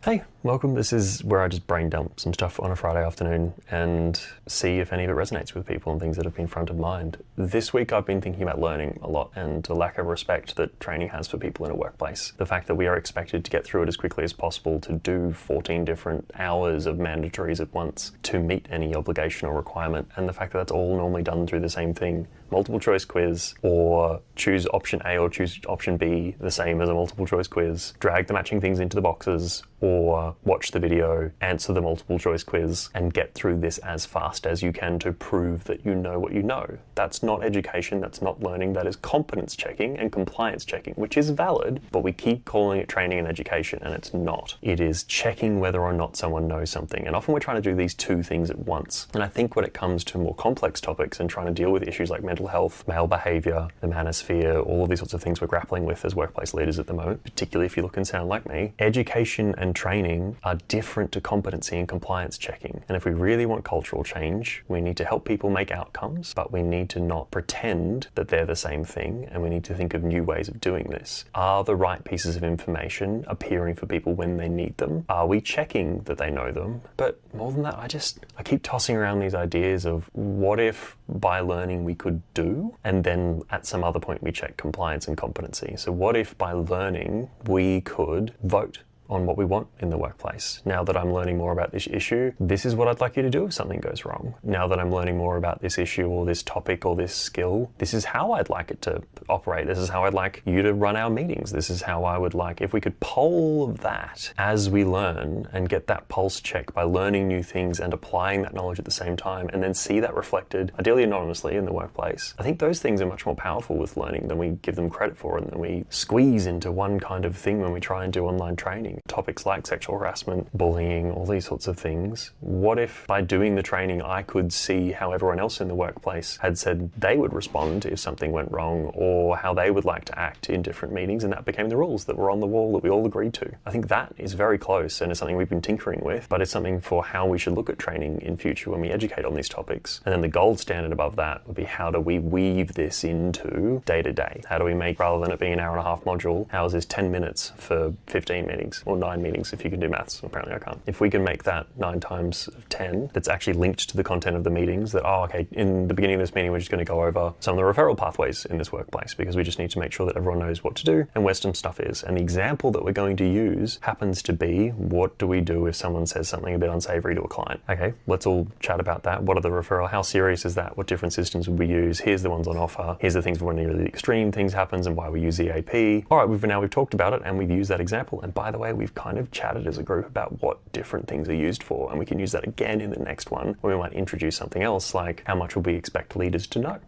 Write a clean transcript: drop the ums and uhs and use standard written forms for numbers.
Hey, welcome. This is where I just brain dump some stuff on a Friday afternoon and see if any of it resonates with people and things that have been front of mind. This week I've been thinking about learning a lot and the lack of respect that training has for people in a workplace. The fact that we are expected to get through it as quickly as possible, to do 14 different hours of mandatories at once to meet any obligation or requirement, and the fact that that's all normally done through the same thing. Multiple choice quiz, or choose option A or choose option B, the same as a multiple choice quiz, drag the matching things into the boxes, or watch the video, answer the multiple choice quiz, and get through this as fast as you can to prove that you know what you know. That's not education, that's not learning, that is competence checking and compliance checking, which is valid, but we keep calling it training and education, and it's not. It is checking whether or not someone knows something, and often we're trying to do these two things at once. And I think when it comes to more complex topics and trying to deal with issues like mental health, male behavior, the manosphere, all of these sorts of things we're grappling with as workplace leaders at the moment, particularly if you look and sound like me, education and training are different to competency and compliance checking. And if we really want cultural change, we need to help people make outcomes, but we need to not pretend that they're the same thing, and we need to think of new ways of doing this. Are the right pieces of information appearing for people when they need them? Are we checking that they know them? But more than that, I keep tossing around these ideas of what if by learning we could do, and then at some other point we check compliance and competency. So what if by learning we could vote on what we want in the workplace? Now that I'm learning more about this issue, this is what I'd like you to do if something goes wrong. Now that I'm learning more about this issue or this topic or this skill, this is how I'd like it to operate. This is how I'd like you to run our meetings. This is how I would like, if we could poll that as we learn and get that pulse check by learning new things and applying that knowledge at the same time, and then see that reflected, ideally anonymously, in the workplace. I think those things are much more powerful with learning than we give them credit for, and then we squeeze into one kind of thing when we try and do online training. Topics like sexual harassment, bullying, all these sorts of things. What if by doing the training I could see how everyone else in the workplace had said they would respond if something went wrong, or how they would like to act in different meetings, and that became the rules that were on the wall that we all agreed to. I think that is very close and is something we've been tinkering with, but it's something for how we should look at training in future when we educate on these topics. And then the gold standard above that would be, how do we weave this into day to day? How do we make, rather than it being an hour and a half module, how is this 10 minutes for 15 meetings? Or 9 meetings if you can do maths. Apparently I can't. If we can make that 9 times 10 that's actually linked to the content of the meetings, that, oh, okay, in the beginning of this meeting we're just going to go over some of the referral pathways in this workplace, because we just need to make sure that everyone knows what to do and where some stuff is. And the example that we're going to use happens to be, what do we do if someone says something a bit unsavory to a client? Okay, let's all chat about that. What are the referral? How serious is that? What different systems would we use? Here's the ones on offer. Here's the things when really extreme things happens and why we use EAP. All right, we've talked about it and we've used that example. And by the way, we've kind of chatted as a group about what different things are used for, and we can use that again in the next one, where we might introduce something else like, how much would we expect leaders to know?